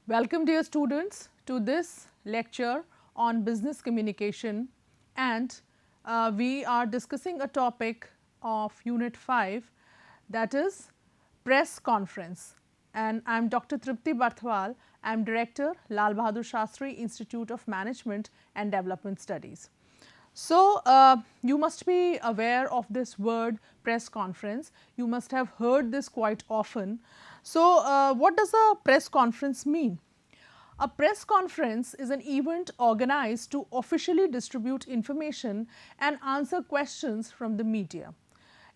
Welcome dear students to this lecture on business communication, and we are discussing a topic of unit 5, that is press conference, and I am Dr. Tripti Barthwal. I am director, Lal Bahadur Shastri Institute of Management and Development Studies. So, you must be aware of this word press conference. You must have heard this quite often. So, what does a press conference mean? A press conference is an event organized to officially distribute information and answer questions from the media.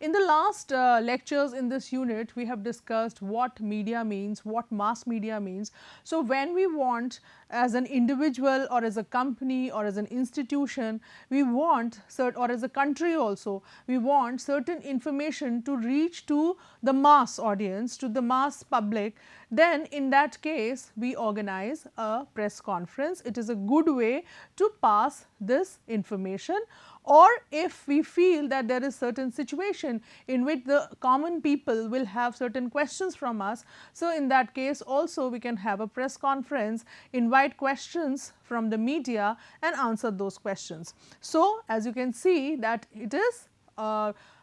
In the last lectures in this unit, we have discussed what media means, what mass media means. So, when we want, as an individual or as a company or as an institution, we want or as a country also, we want certain information to reach to the mass audience, to the mass public, then in that case we organize a press conference. It is a good way to pass this information. Or if we feel that there is certain situation in which the common people will have certain questions from us, so in that case also we can have a press conference, invite questions from the media and answer those questions. So, as you can see that it is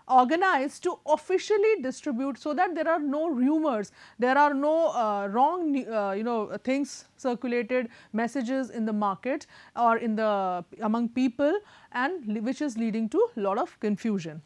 organized to officially distribute, so that there are no rumors, there are no wrong things circulated, messages in the market or in the among people, and which is leading to a lot of confusion.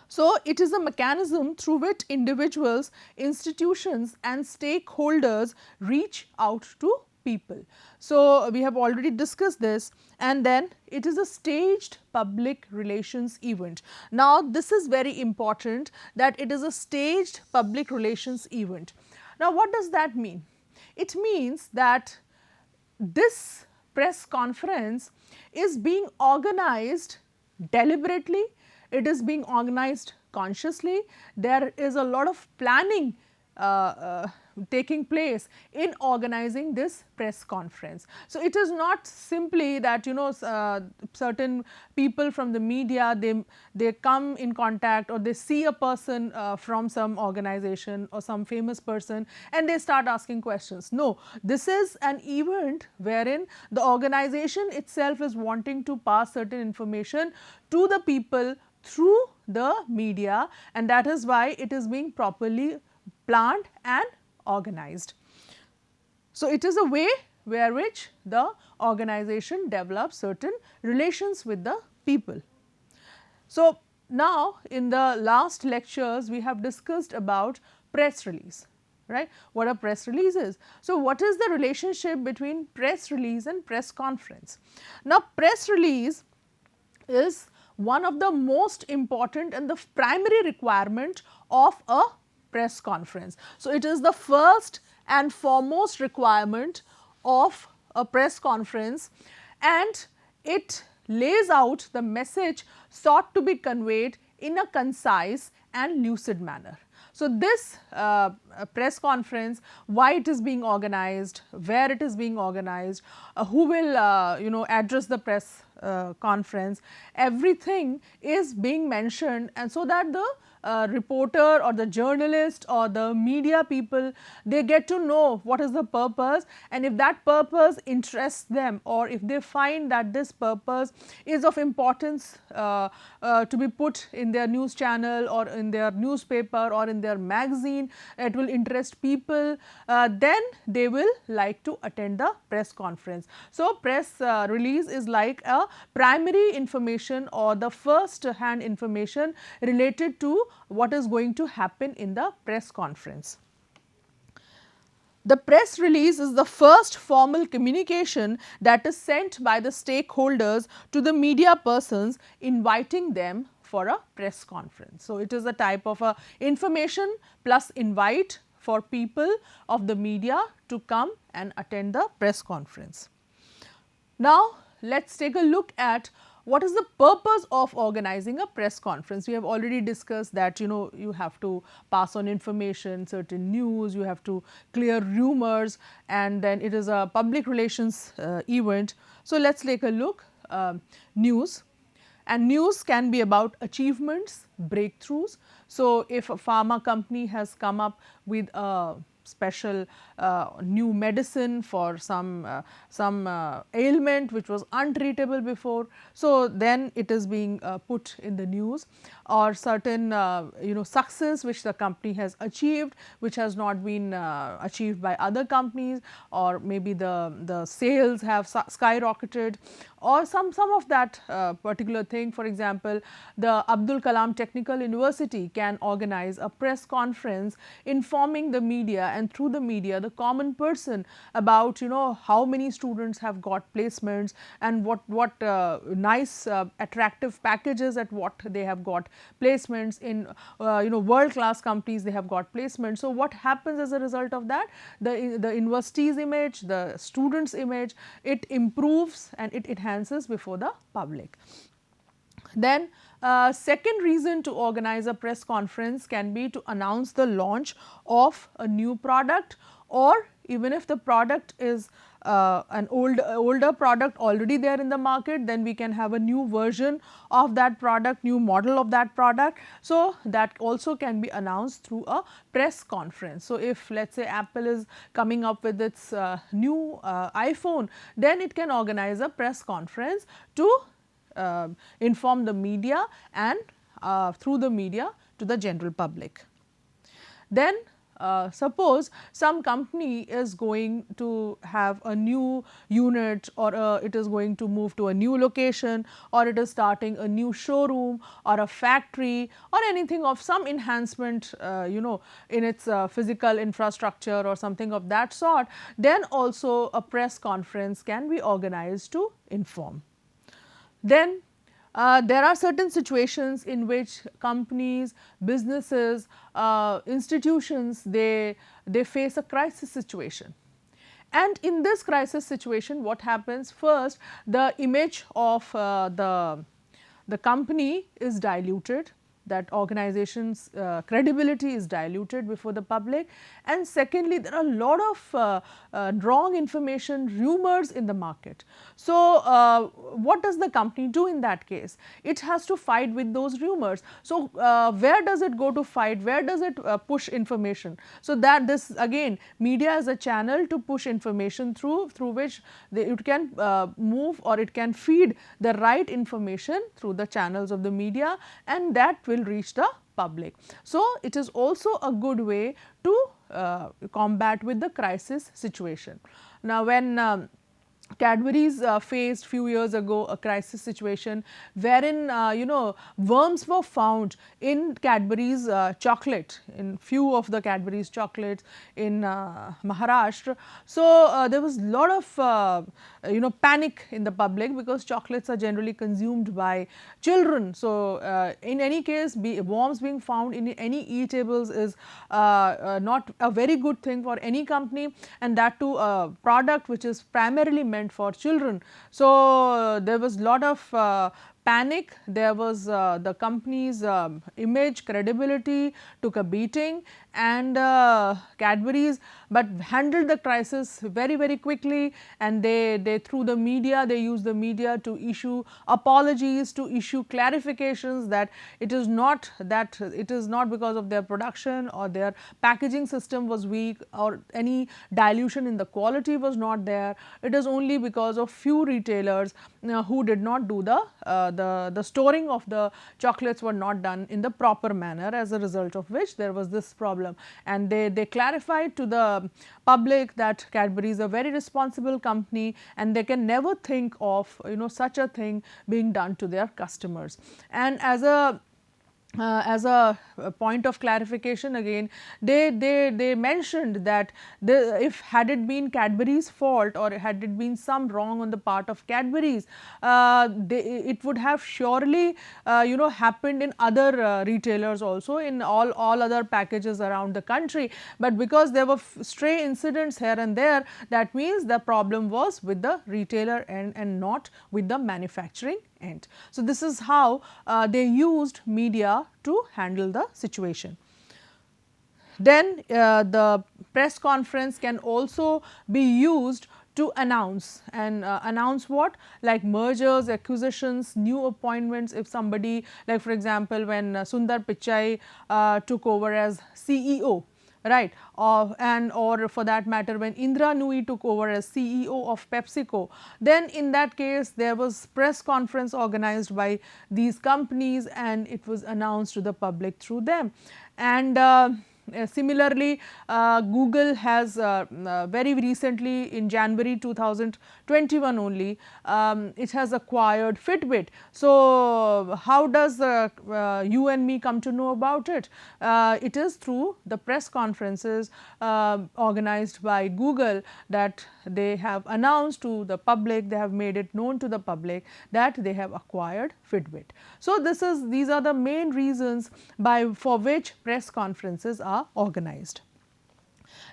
So, it is a mechanism through which individuals, institutions and stakeholders reach out to people. So, we have already discussed this, and then it is a staged public relations event. Now, this is very important, that it is a staged public relations event. Now, what does that mean? It means that this press conference is being organized deliberately, it is being organized consciously, there is a lot of planning taking place in organizing this press conference. So, it is not simply that certain people from the media, they come in contact or they see a person from some organization or some famous person and they start asking questions. No, this is an event wherein the organization itself is wanting to pass certain information to the people through the media, and that is why it is being properly planned and organized. So, it is a way where which the organization develops certain relations with the people. So, now in the last lectures we have discussed about press release, right, what a press release is. So, what is the relationship between press release and press conference? Now, press release is one of the most important and the primary requirement of a press conference. So, it is the first and foremost requirement of a press conference, and it lays out the message sought to be conveyed in a concise and lucid manner. So, this press conference, why it is being organized, where it is being organized, who will address the press conference, everything is being mentioned, and so that the reporter or the journalist or the media people, they get to know what is the purpose, and if that purpose interests them or if they find that this purpose is of importance to be put in their news channel or in their newspaper or in their magazine, it will interest people, then they will like to attend the press conference. So, press release is like a primary information or the first hand information related to what is going to happen in the press conference. The press release is the first formal communication that is sent by the stakeholders to the media persons, inviting them for a press conference. So, it is a type of a information plus invite for people of the media to come and attend the press conference. Now, let us take a look at what is the purpose of organizing a press conference. We have already discussed that you have to pass on information, certain news, you have to clear rumors, and then it is a public relations event. So, let us take a look. News, and news can be about achievements, breakthroughs. So, if a pharma company has come up with a special new medicine for some ailment which was untreatable before. So, then it is being put in the news, or certain success which the company has achieved, which has not been achieved by other companies, or maybe the sales have skyrocketed, or some of that particular thing. For example, the Abdul Kalam Technical University can organize a press conference informing the media, and through the media the common person about how many students have got placements, and what nice attractive packages at what they have got placements in world class companies they have got placements. So, what happens as a result of that? The university's image, the students' image, it improves and it enhances before the public. Then second reason to organize a press conference can be to announce the launch of a new product, or even if the product is an older product already there in the market, then we can have a new version of that product, new model of that product. So, that also can be announced through a press conference. So, if let us say Apple is coming up with its new iPhone, then it can organize a press conference to inform the media, and through the media to the general public. Then suppose some company is going to have a new unit, or it is going to move to a new location, or it is starting a new showroom or a factory, or anything of some enhancement in its physical infrastructure or something of that sort, then also a press conference can be organized to inform. Then there are certain situations in which companies, businesses, institutions, they face a crisis situation. And in this crisis situation, what happens? First, the image of the company is diluted, that organization's credibility is diluted before the public, and secondly, there are a lot of wrong information, rumors in the market. So, what does the company do in that case? It has to fight with those rumors. So, where does it go to fight? Where does it push information? So, that this again, media is a channel to push information through which it can move, or it can feed the right information through the channels of the media, and that will reach the public. So, it is also a good way to combat with the crisis situation. Now, when Cadbury's faced few years ago a crisis situation wherein worms were found in Cadbury's chocolate, in few of the Cadbury's chocolates in Maharashtra. So, there was a lot of panic in the public, because chocolates are generally consumed by children. So, in any case, worms being found in any eatables is not a very good thing for any company, and that too a product which is primarily meant for children. So, there was lot of panic, there was the company's image, credibility took a beating, and Cadbury's but handled the crisis very quickly, and they through the media, they used the media to issue apologies, to issue clarifications that it is not because of their production or their packaging system was weak, or any dilution in the quality was not there. It is only because of few retailers who did not do the storing of the chocolates were not done in the proper manner, as a result of which there was this problem. And they clarified to the public that Cadbury is a very responsible company, and they can never think of such a thing being done to their customers. And as a point of clarification, again they mentioned that if had it been Cadbury's fault, or had it been some wrong on the part of Cadbury's, it would have surely happened in other retailers also, in all other packages around the country. But because there were stray incidents here and there, that means the problem was with the retailer end and not with the manufacturing end. So, this is how they used media to handle the situation. Then the press conference can also be used to announce, and announce what? Like mergers, acquisitions, new appointments. If somebody, like for example, when Sundar Pichai took over as CEO, right, and or for that matter when Indra Nooyi took over as CEO of PepsiCo, then in that case there was press conference organized by these companies and it was announced to the public through them. And similarly, Google has very recently in January 2021 only, it has acquired Fitbit. So, how does you and me come to know about it? It is through the press conferences organized by Google that they have announced to the public, they have made it known to the public that they have acquired Fitbit. So, these are the main reasons for which press conferences are organized.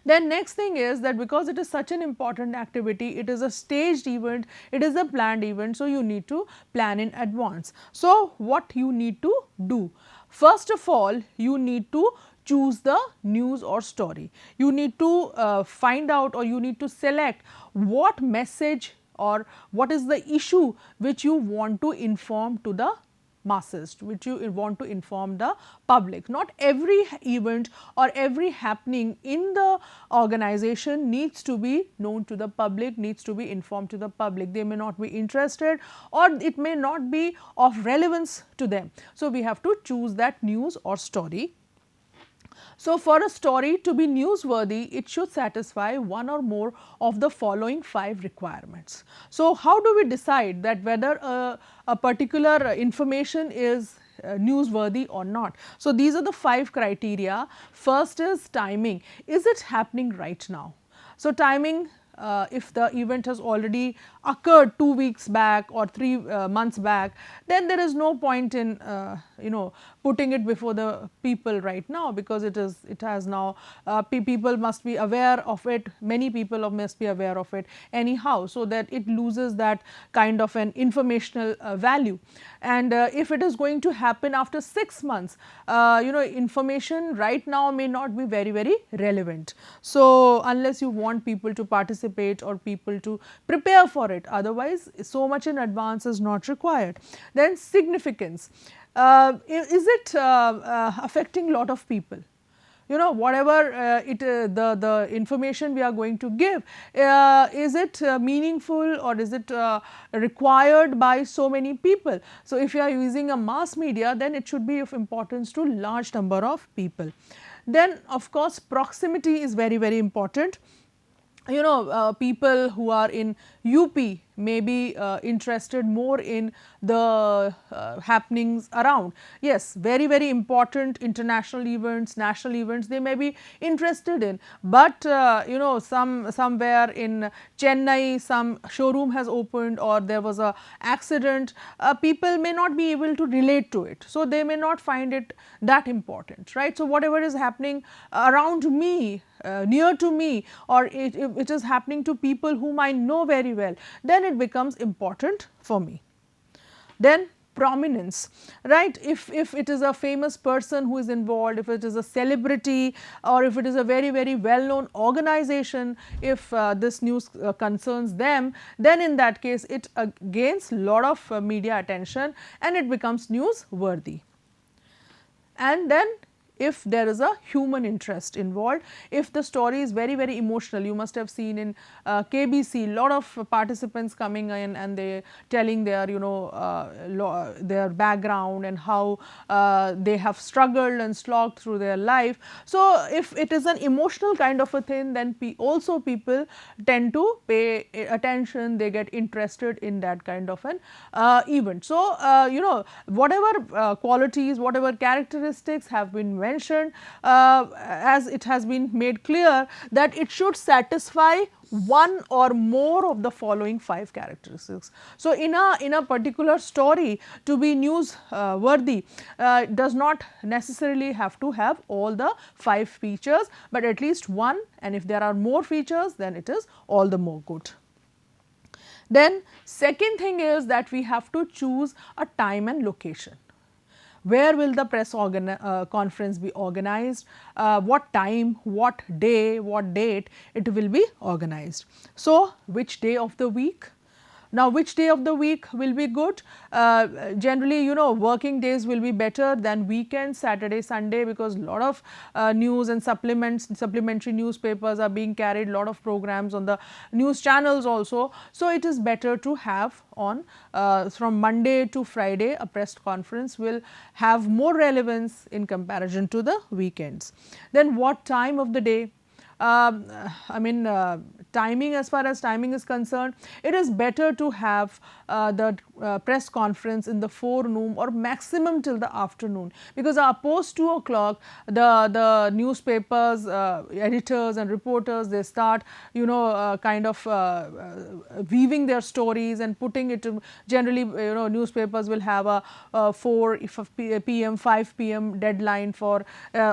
Then next thing is that because it is such an important activity, it is a staged event, it is a planned event. So, you need to plan in advance. So, what you need to do? First of all, you need to choose the news or story. You need to find out or you need to select what message or what is the issue which you want to inform to the masses, which you want to inform the public. Not every event or every happening in the organization needs to be known to the public, needs to be informed to the public. They may not be interested or it may not be of relevance to them. So, we have to choose that news or story. So, for a story to be newsworthy, it should satisfy one or more of the following 5 requirements. So, how do we decide that whether a particular information is newsworthy or not? So, these are the 5 criteria. First is timing. Is it happening right now? So, timing, if the event has already occurred 2 weeks back or 3 months back, then there is no point in putting it before the people right now, because it has now people must be aware of it, many people must be aware of it anyhow, so that it loses that kind of an informational value. And if it is going to happen after 6 months, information right now may not be very relevant. So, unless you want people to participate or people to prepare for it, otherwise so much in advance is not required. Then significance. Is it affecting lot of people? Whatever the information we are going to give, is it meaningful or is it required by so many people? So, if you are using a mass media, then it should be of importance to large number of people. Then of course, proximity is very important. People who are in UP may be interested more in the happenings around. Yes, very important international events, national events they may be interested in, but somewhere in Chennai some showroom has opened or there was a accident, people may not be able to relate to it. So, they may not find it that important, right. So, whatever is happening around me, near to me, or it is happening to people whom I know very well, then it becomes important for me. Then prominence, right. If it is a famous person who is involved, if it is a celebrity or if it is a very well known organization, if this news concerns them, then in that case it gains lot of media attention and it becomes newsworthy. And then if there is a human interest involved, if the story is very emotional, you must have seen in KBC lot of participants coming in and they telling their their background and how they have struggled and slogged through their life. So, if it is an emotional kind of a thing, then also people tend to pay attention, they get interested in that kind of an event. So, whatever qualities, whatever characteristics have been mentioned, as it has been made clear that it should satisfy one or more of the following 5 characteristics. So, in a particular story to be newsworthy does not necessarily have to have all the 5 features, but at least one, and if there are more features then it is all the more good. Then second thing is that we have to choose a time and location. Where will the press conference be organized, what time, what day, what date it will be organized. So, which day of the week, Now, which day of the week will be good? Generally, you know, working days will be better than weekends, Saturday, Sunday, because a lot of news and supplementary newspapers are being carried, lot of programs on the news channels also. So, it is better to have on from Monday to Friday, a press conference will have more relevance in comparison to the weekends. Then what time of the day? I mean, timing, as far as timing is concerned, it is better to have the press conference in the forenoon or maximum till the afternoon, because post 2 o'clock the newspapers, editors and reporters, they start, you know, kind of weaving their stories and putting it to, generally, you know, newspapers will have a 4 p.m. 5 p.m. deadline for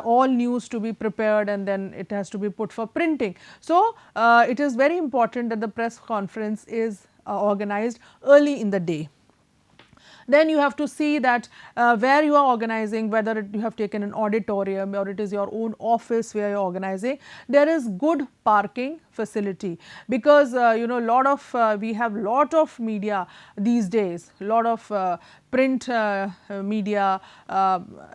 all news to be prepared, and then it has to be put for printing. So, it is very important that the press conference is organized early in the day. Then you have to see that where you are organizing, whether you have taken an auditorium or it is your own office where you are organizing, there is good parking facility, because you know, lot of we have lot of media these days, lot of print media,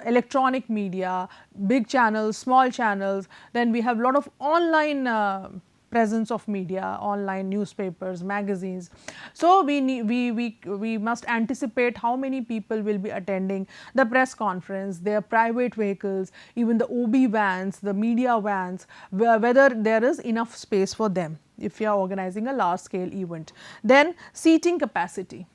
electronic media, big channels, small channels, then we have lot of online presence of media, online newspapers, magazines. So, we must anticipate how many people will be attending the press conference, their private vehicles, even the OB vans, the media vans, whether there is enough space for them if you are organizing a large scale event. Then seating capacity.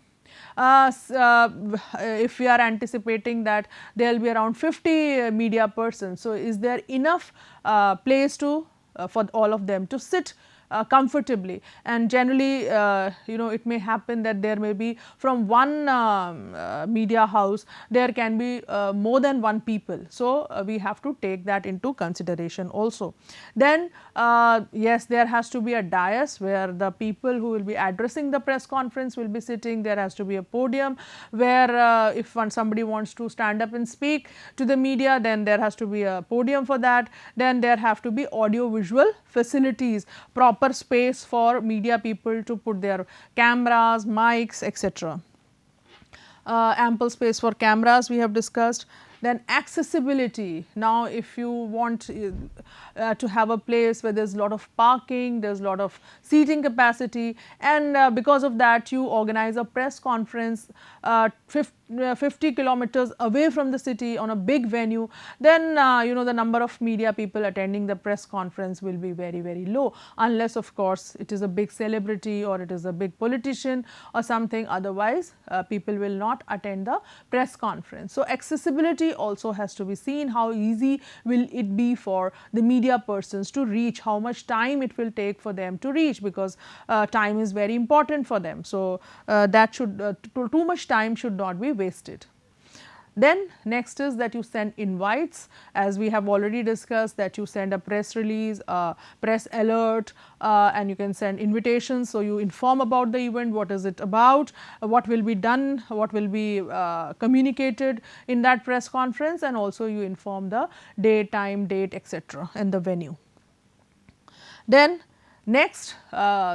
If we are anticipating that there will be around 50 media persons, so is there enough place to for all of them to sit comfortably? And generally, you know, it may happen that there may be from one media house, there can be more than one people. So, we have to take that into consideration also. Then yes, there has to be a dais where the people who will be addressing the press conference will be sitting. There has to be a podium where if somebody wants to stand up and speak to the media, then there has to be a podium for that. Then there have to be audio visual facilities, proper space for media people to put their cameras, mics, etc. Ample space for cameras we have discussed. Then accessibility. Now, if you want to have a place where there is a lot of parking, there is a lot of seating capacity, and because of that you organize a press conference 50 kilometers away from the city on a big venue, then you know, the number of media people attending the press conference will be very, very low, unless of course it is a big celebrity or it is a big politician or something. Otherwise, people will not attend the press conference. So, accessibility also has to be seen. How easy will it be for the media persons to reach, how much time it will take for them to reach, because time is very important for them. So, that should too much time should not be wasted. Then next is that you send invites, as we have already discussed, that you send a press release, a press alert, and you can send invitations. So, you inform about the event, what is it about, what will be done, what will be communicated in that press conference, and also you inform the day, time, date, etc. and the venue. Then next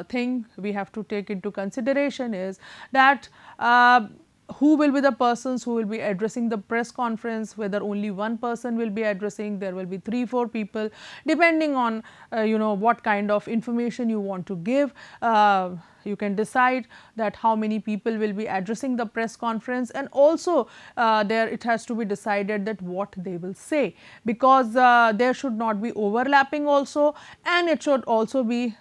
thing we have to take into consideration is that who will be the persons who will be addressing the press conference, whether only one person will be addressing, there will be 3-4 people, depending on you know, what kind of information you want to give. You can decide that how many people will be addressing the press conference, and also there it has to be decided that what they will say, because there should not be overlapping also, and it should also be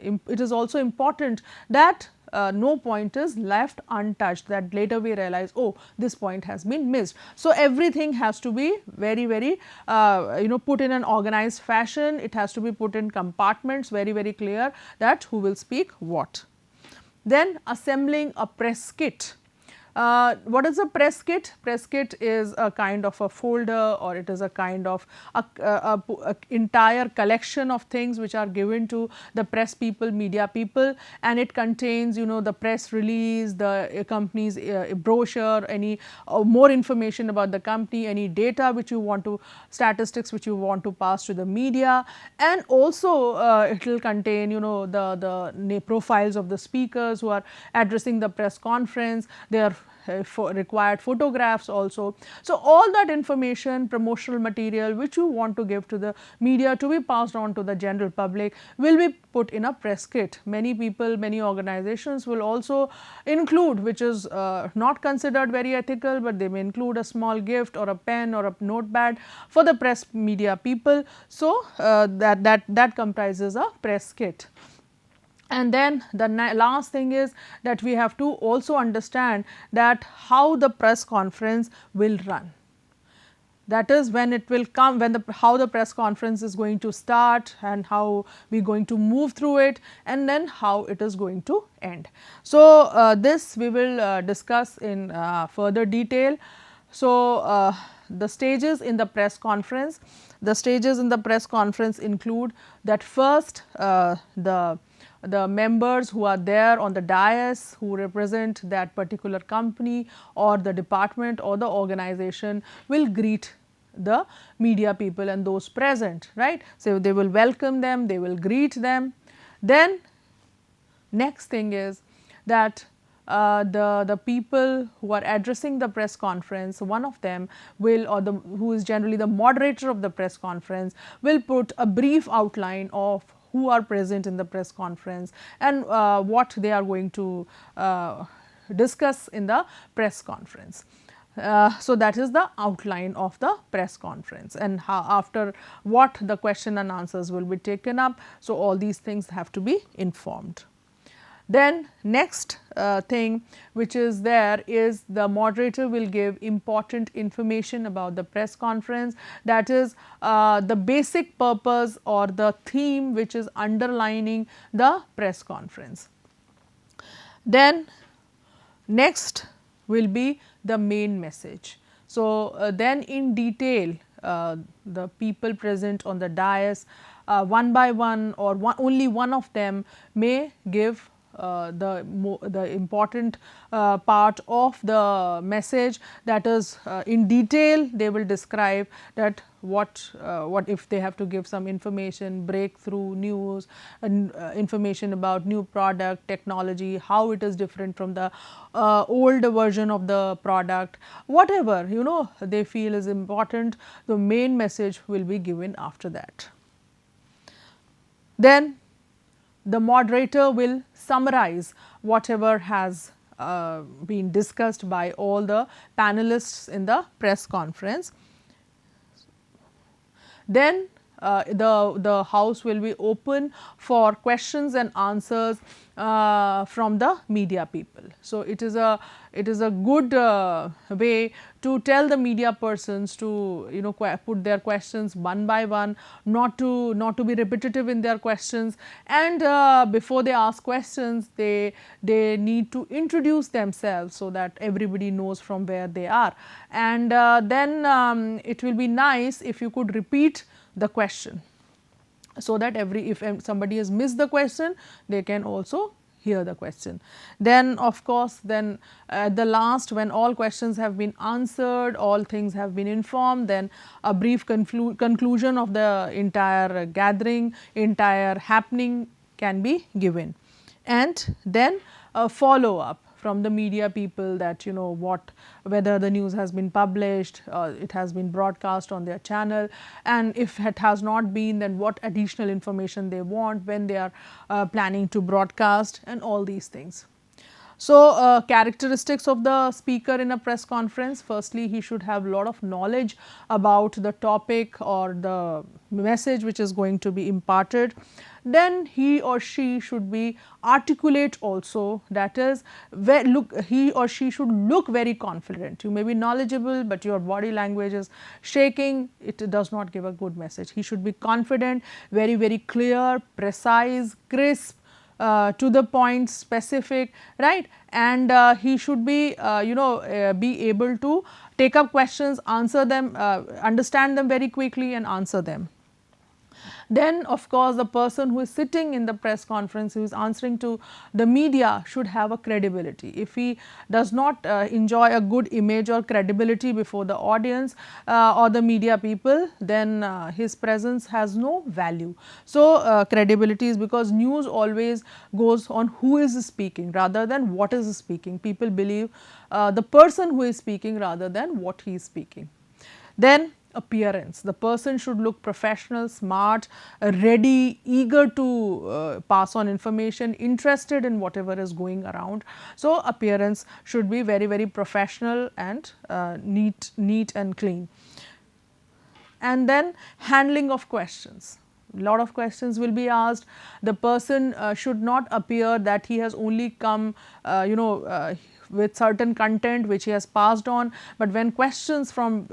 it is also important that no point is left untouched, that later we realize, oh, this point has been missed. So, everything has to be very, very you know, put in an organized fashion. It has to be put in compartments, very, very clear that who will speak what. Then assembling a press kit. What is a press kit? Press kit is a kind of a folder, or it is a kind of a entire collection of things which are given to the press people, media people, and it contains, you know, the press release, the company's brochure, any more information about the company, any data which you want to, statistics which you want to pass to the media, and also it will contain, you know, the profiles of the speakers who are addressing the press conference, their required photographs also. So, all that information, promotional material which you want to give to the media to be passed on to the general public will be put in a press kit. Many people, many organizations will also include, which is not considered very ethical, but they may include a small gift or a pen or a notepad for the press media people. So, that comprises a press kit. And then the last thing is that we have to also understand that how the press conference will run. That is, when it will come, when how the press conference is going to start, and how we are going to move through it, and then how it is going to end. So, this we will discuss in further detail. So, the stages in the press conference. The stages in the press conference include that first the members who are there on the dais, who represent that particular company or the department or the organization, will greet the media people and those present, right. So, they will welcome them, they will greet them. Then next thing is that the people who are addressing the press conference, one of them will, or who is generally the moderator of the press conference, will put a brief outline of who are present in the press conference and what they are going to discuss in the press conference. So, that is the outline of the press conference, and how, after what the question and answers will be taken up. So, all these things have to be informed. Then next thing which is there is the moderator will give important information about the press conference, that is the basic purpose or the theme which is underlining the press conference. Then next will be the main message. So, then in detail the people present on the dais one by one, or only one of them may give the important part of the message, that is in detail they will describe that what if they have to give some information, breakthrough news, information about new product, technology, how it is different from the old version of the product, whatever you know they feel is important, the main message will be given after that. Then the moderator will summarize whatever has been discussed by all the panelists in the press conference. Then the house will be open for questions and answers from the media people. So, it is a good way to tell the media persons to, you know, put their questions one by one, not to be repetitive in their questions, and before they ask questions they need to introduce themselves so that everybody knows from where they are, and then it will be nice if you could repeat the question, so that if somebody has missed the question, they can also hear the question. Then of course, then at the last, when all questions have been answered, all things have been informed, then a brief conclusion of the entire gathering, entire happening can be given, and then a follow up from the media people, that you know whether the news has been published, it has been broadcast on their channel, and if it has not been, then what additional information they want, when they are planning to broadcast, and all these things. So, characteristics of the speaker in a press conference: firstly, he should have a lot of knowledge about the topic or the message which is going to be imparted. Then he or she should be articulate also, that is he or she should look very confident. You may be knowledgeable, but your body language is shaking, it does not give a good message. He should be confident, very clear, precise, crisp, to the point, specific, right, and he should be be able to take up questions, answer them, understand them very quickly and answer them. Then of course, the person who is sitting in the press conference, who is answering to the media, should have a credibility. If he does not enjoy a good image or credibility before the audience or the media people, then his presence has no value. So, credibility is because news always goes on who is speaking rather than what is speaking. People believe the person who is speaking rather than what he is speaking. Then appearance, the person should look professional, smart, ready, eager to pass on information, interested in whatever is going around. So, appearance should be very, very professional and neat and clean. And then handling of questions. Lot of questions will be asked. The person should not appear that he has only come with certain content which he has passed on, but when questions from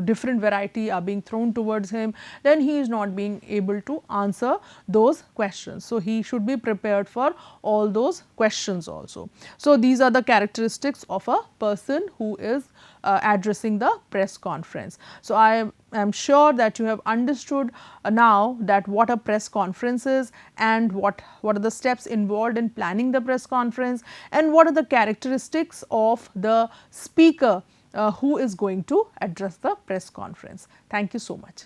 different variety are being thrown towards him, then he is not being able to answer those questions. So, he should be prepared for all those questions also. So, these are the characteristics of a person who is addressing the press conference. So, I am sure that you have understood now that what a press conference is and what are the steps involved in planning the press conference and what are the characteristics of the speaker who is going to address the press conference. Thank you so much.